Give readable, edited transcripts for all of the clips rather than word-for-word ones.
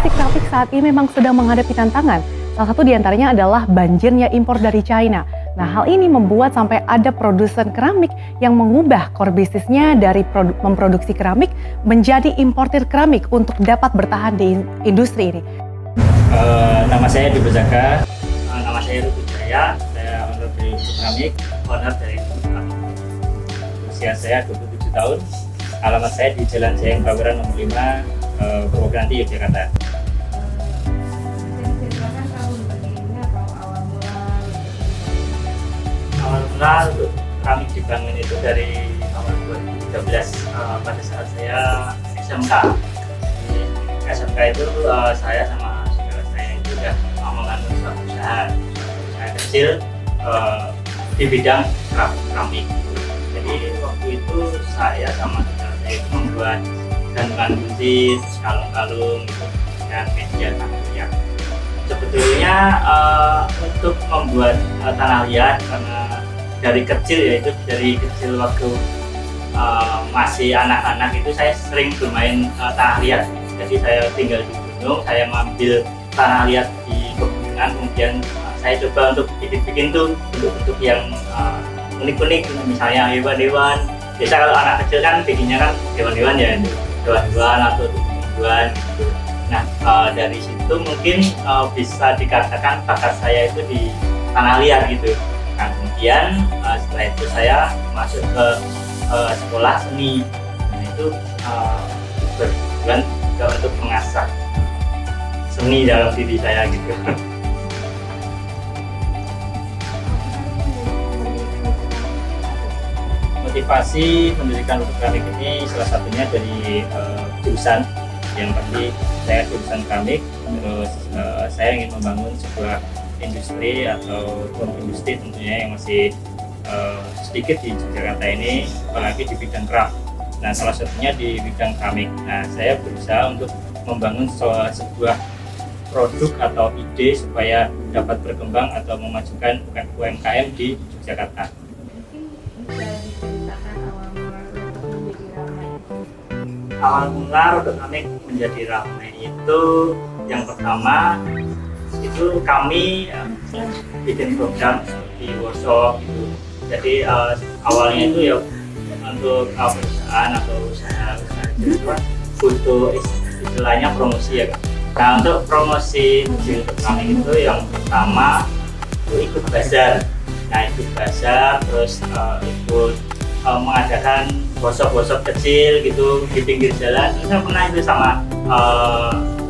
industri keramik saat ini memang sedang menghadapi tantangan. Salah satu diantaranya adalah banjirnya impor dari China. Nah, hal ini membuat sampai ada produsen keramik yang mengubah core bisnisnya dari memproduksi keramik menjadi importir keramik untuk dapat bertahan di industri ini. Nama saya Dwi Bezaka, nama saya Rudy Jaya, saya owner dari Keramik, owner dari Keramik. Usia saya 27 tahun, alamat saya di Jalan Jayeng Baweran nomor 5, Purwokerti, Yogyakarta. Awal mula untuk keramik dibangun itu dari awal 2013, pada saat saya SMK. Di SMK itu saya sama saudara saya itu sudah membangun suatu usaha kecil di bidang keramik. Jadi waktu itu saya sama saudara saya itu membuat gantungan kunci, kalung-kalung gitu, dan meja tangga. Sebetulnya untuk membuat tanah liat, karena dari kecil waktu masih anak-anak itu saya sering bermain tanah liat. Jadi saya tinggal di gunung, saya mengambil tanah liat di pegunungan, kemudian saya coba untuk bikin tuh bentuk-bentuk yang unik-unik, misalnya hewan-hewan. Biasa kalau anak kecil kan bikinnya kan hewan-hewan ya, hewan-hewan atau tumbuhan gitu. Nah, dari situ mungkin bisa dikatakan bakat saya itu di tanah liat gitu. Nah, kemudian setelah itu saya masuk ke sekolah seni. Nah, itu bertujuan juga untuk mengasah seni dalam diri saya gitu. Motivasi mendirikan Lutut Keramik ini salah satunya dari jurusan. Yang pasti saya jurusan keramik, terus saya ingin membangun sebuah industri atau industri tentunya yang masih sedikit di Jakarta ini, apalagi di bidang craft. Nah, salah satunya di bidang keramik. Nah, saya berusaha untuk membangun sebuah produk atau ide supaya dapat berkembang atau memajukan UMKM di Jakarta. Awal mula Lutut Keramik menjadi ramai itu yang pertama itu kami bikin program di workshop gitu. Jadi awalnya itu ya untuk perusahaan atau usaha itu butuh istilahnya promosi ya. Nah, untuk promosi di Lutut Keramik itu yang pertama itu ikut bazar. Nah, ikut bazar terus ikut mengadakan workshop kecil gitu di pinggir jalan. Saya pernah itu sama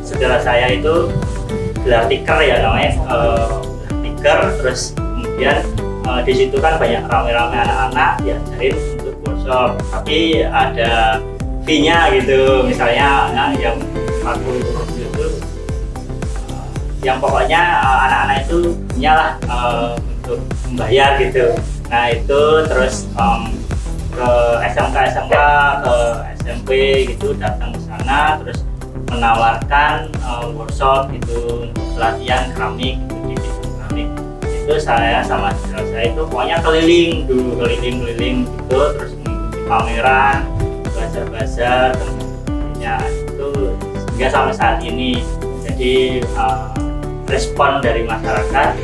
saudara saya itu gelar tikar ya namanya, tikar. Terus kemudian di situ kan banyak ramai-ramai anak-anak diajarin untuk workshop, tapi ada fee-nya gitu, misalnya yang 40 itu yang pokoknya anak-anak itu punyalah untuk membayar gitu. Nah, itu terus ke SMK, ke SMP gitu, datang ke sana terus menawarkan workshop gitu untuk pelatihan keramik gitu, di bidang keramik. Itu saya sama saudara saya itu pokoknya keliling gitu, terus mengikuti pameran, bazar-bazar, ya itu hingga sampai saat ini. Jadi respon dari masyarakat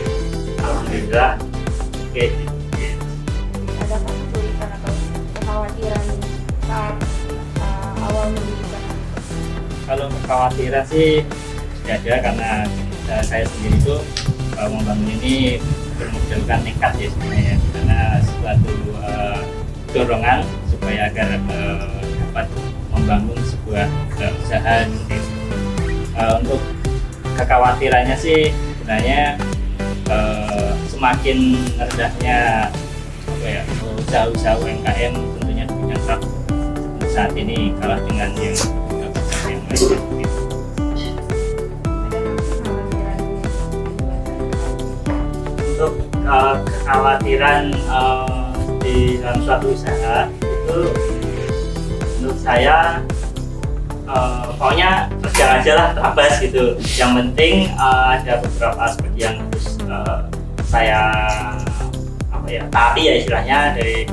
alhamdulillah oke. Kalau kekhawatiran sih tidak ada, karena saya sendiri itu membangun ini bermodalkan nekat ya sebenarnya, karena suatu dorongan supaya agar dapat membangun sebuah usaha seperti itu. Untuk kekhawatirannya sih sebenarnya semakin rendahnya usaha-usaha UMKM tentunya di bidang craft saat ini kalah dengan yang lain. Untuk kekhawatiran di dalam suatu usaha itu menurut saya pokoknya terjang aja lah, terabas gitu. Yang penting ada beberapa aspek yang harus saya taati ya istilahnya. Dari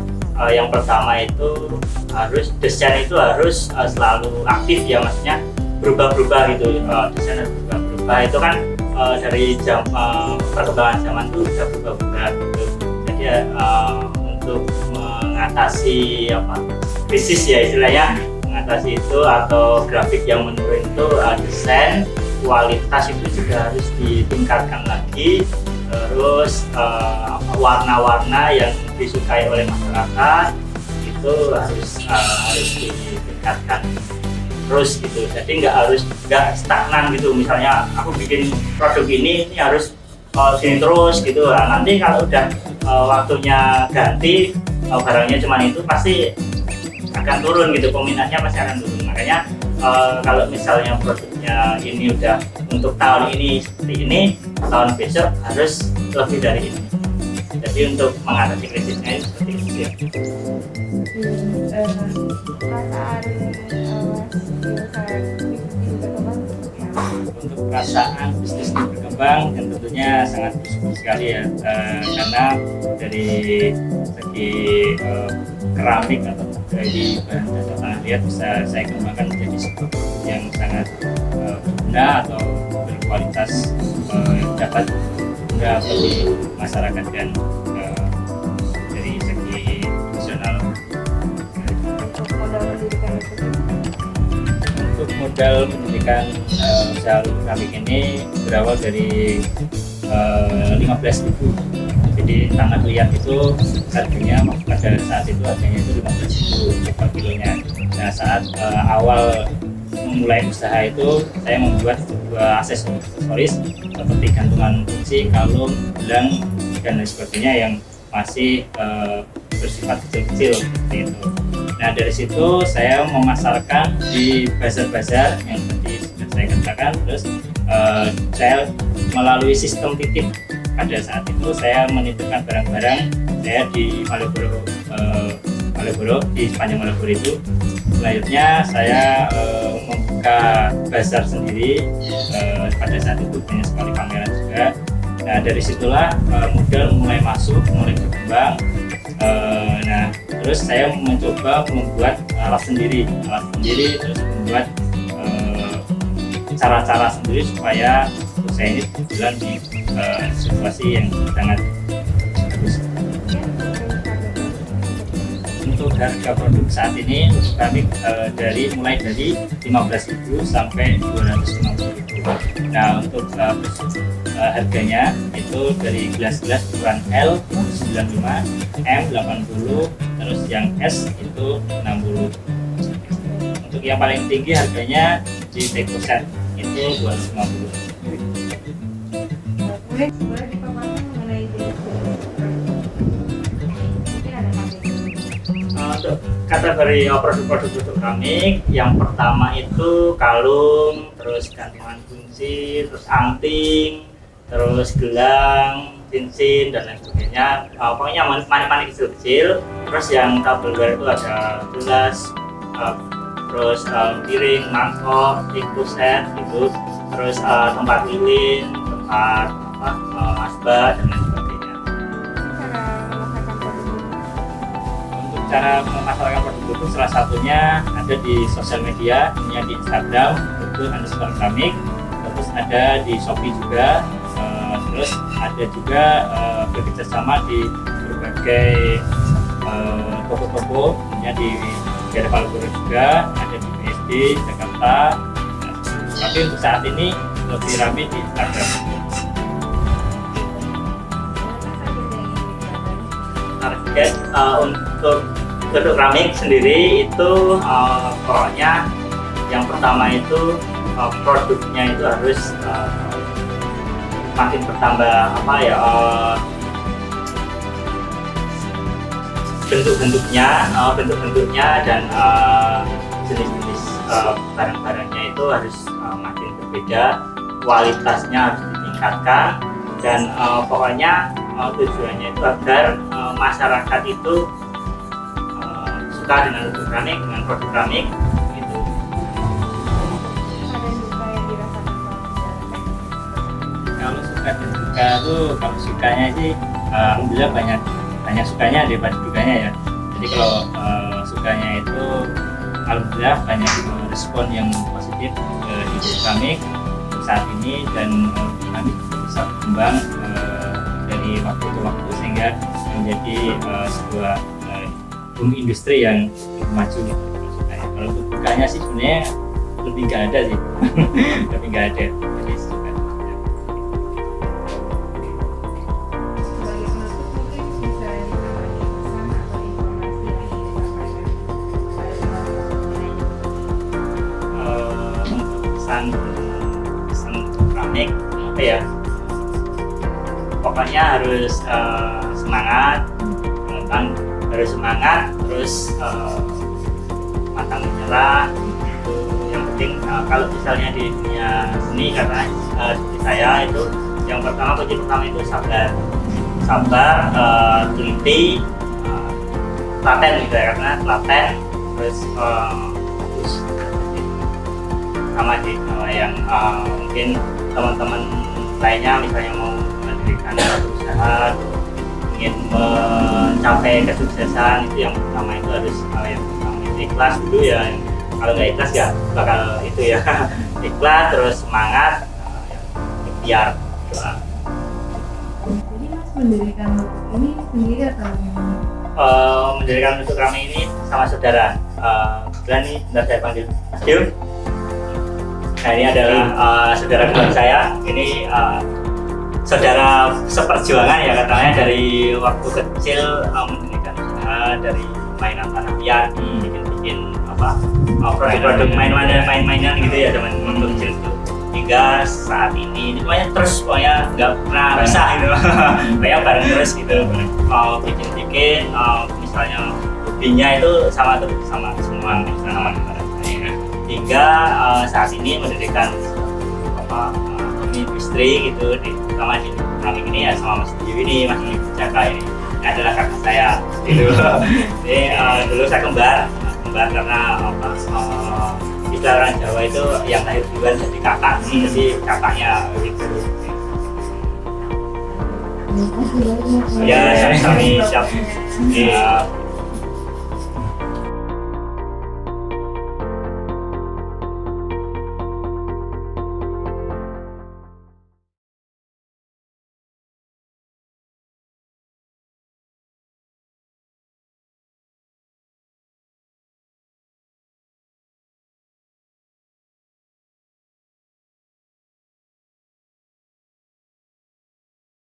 yang pertama itu harus desain itu harus selalu aktif ya, maksudnya berubah-berubah gitu, desain harus berubah-berubah. Itu kan dari perkembangan zaman itu sudah berubah-berubah gitu. Jadi untuk mengatasi krisis ya istilahnya, mengatasi itu atau grafik yang menurun itu, desain kualitas itu juga harus ditingkatkan lagi. Terus warna-warna yang disukai oleh masyarakat itu harus ditingkatkan terus gitu. Jadi nggak stagnan gitu. Misalnya aku bikin produk ini harus sini terus gitu. Nah, nanti kalau udah waktunya ganti, barangnya cuma itu, pasti akan turun gitu, peminatnya pasti akan turun. Makanya kalau misalnya produknya ini udah untuk tahun ini seperti ini, tahun besok harus lebih dari ini. Jadi untuk mengatasi krisisnya ini seperti itu ya. Untuk perasaan bisnis berkembang dan tentunya sangat bersyukur sekali ya, karena dari segi keramik atau dari bahan dasar tanah liat bisa saya kembangkan menjadi sebuah produk yang sangat berguna atau berkualitas, dapat berguna bagi masyarakat dan dari segi nasional. Untuk modal pendidikan usaha keramik ini berawal dari 15.000. Jadi tanah liat itu harganya pada saat itu harganya itu 15.000 per kilonya. Nah, saat awal memulai usaha itu saya membuat sebuah aksesoris seperti gantungan kunci, kalung, gelang dan lain sebagainya yang masih bersifat kecil-kecil seperti itu. Nah, dari situ saya memasarkan di bazar-bazar yang tadi sudah saya katakan. Terus saya melalui sistem titip. Pada saat itu saya menitipkan barang-barang saya di Malioboro, di sepanjang Malioboro itu. Selanjutnya saya membuka bazar sendiri. Pada saat itu banyak sekali pameran juga. Nah, dari situlah modal mulai masuk, mulai berkembang. Nah, terus saya mencoba membuat alat sendiri, terus membuat cara-cara sendiri supaya usaha ini berjalan di situasi yang sangat bagus. Untuk harga produk saat ini untuk keramik mulai dari 15.000 sampai 250.000. Nah, untuk harganya itu dari gelas-gelas ukuran L 95, M 80, terus yang S itu 60. Untuk yang paling tinggi harganya di Teko Set itu 250. Boleh dipaparkan mengenai jenis untuk kategori produk-produk keramik, yang pertama itu kalung, terus gantungan kunci, terus anting, terus gelang, cincin dan lain sebagainya. Pokoknya manik-manik kecil-kecil. Terus yang tableware itu ada gelas, terus piring, mangkok, Teko Set gitu. Terus tempat lilin, tempat asbak dan lain sebagainya. Untuk cara memasarkan produk itu salah satunya ada di sosial media, di Instagram, itu _keramik, terus ada di Shopee juga, terus ada juga bekerjasama di berbagai toko-toko, di daerah Malioboro juga, ada di BSD, Jakarta. Tapi untuk saat ini lebih ramai di Instagram. Target untuk keramik sendiri itu pokoknya yang pertama itu produknya itu harus makin bertambah bentuk-bentuknya dan jenis-jenis barang-barangnya itu harus makin berbeda, kualitasnya harus ditingkatkan, dan pokoknya tujuannya itu agar masyarakat itu suka dengan keramik, dengan produk keramik gitu. Ada duka yang dirasakan Kalau suka dan duka itu, kalau sukanya sih alhamdulillah banyak sukanya daripada dukanya ya. Jadi kalau sukanya itu alhamdulillah banyak respon yang positif bibit keramik saat ini, dan kami bisa berkembang dari waktu ke waktu sehingga menjadi sebuah industri yang maju gitu. Kalau untuk bukanya sih sebenarnya lebih nggak ada sih, lebih nggak ada. Jadi suka. Sebagai penutup mungkin bisa ditambahin pesan atau informasi yang ingin disampaikan pada teman-teman mengenai Untuk pesan keramik apa ya? Pokoknya harus semangat, teman-teman harus semangat, terus pantang menyerah. Itu yang penting. Kalau misalnya di dunia seni, karena seperti saya itu yang pertama, kunci pertama itu sabar, teliti, telaten gitu ya, karena telaten, terus fokus. Sama sih yang mungkin teman-teman lainnya misalnya mau mendirikan suatu usaha, ingin mencapai kesuksesan, itu yang pertama itu harus yang pertama itu ikhlas dulu ya. Kalau nggak ikhlas ya bakal itu ya. Ikhlas, terus semangat, ikhtiar. Jadi Mas mendirikan lubuk ini sendiri atau gimana? Mendirikan untuk kami ini sama saudara. Kebetulan nih, bentar saya panggil Mas Dio. Nah, ini adalah saudara kembar saya. Ini saudara seperjuangan ya katanya, dari waktu kecil mendirikan usaha, dari mainan tanah liat, bikin produk mainan gitu ya teman waktu kecil itu, hingga saat ini pokoknya terus, pokoknya nggak pernah bisa gitu. Kayak bareng terus gitu, mau bikin misalnya hobinya itu sama semua sama bareng saya, hingga saat ini mendirikan industri gitu, terutama di keramik ini ya sama Mas Dio ini, Mas Dio Jaka ini adalah kakak saya gitu. Ini dulu saya kembar karena kita orang Jawa itu yang lahir duluan jadi kakak, jadi kakaknya gitu. Ya, kami siap.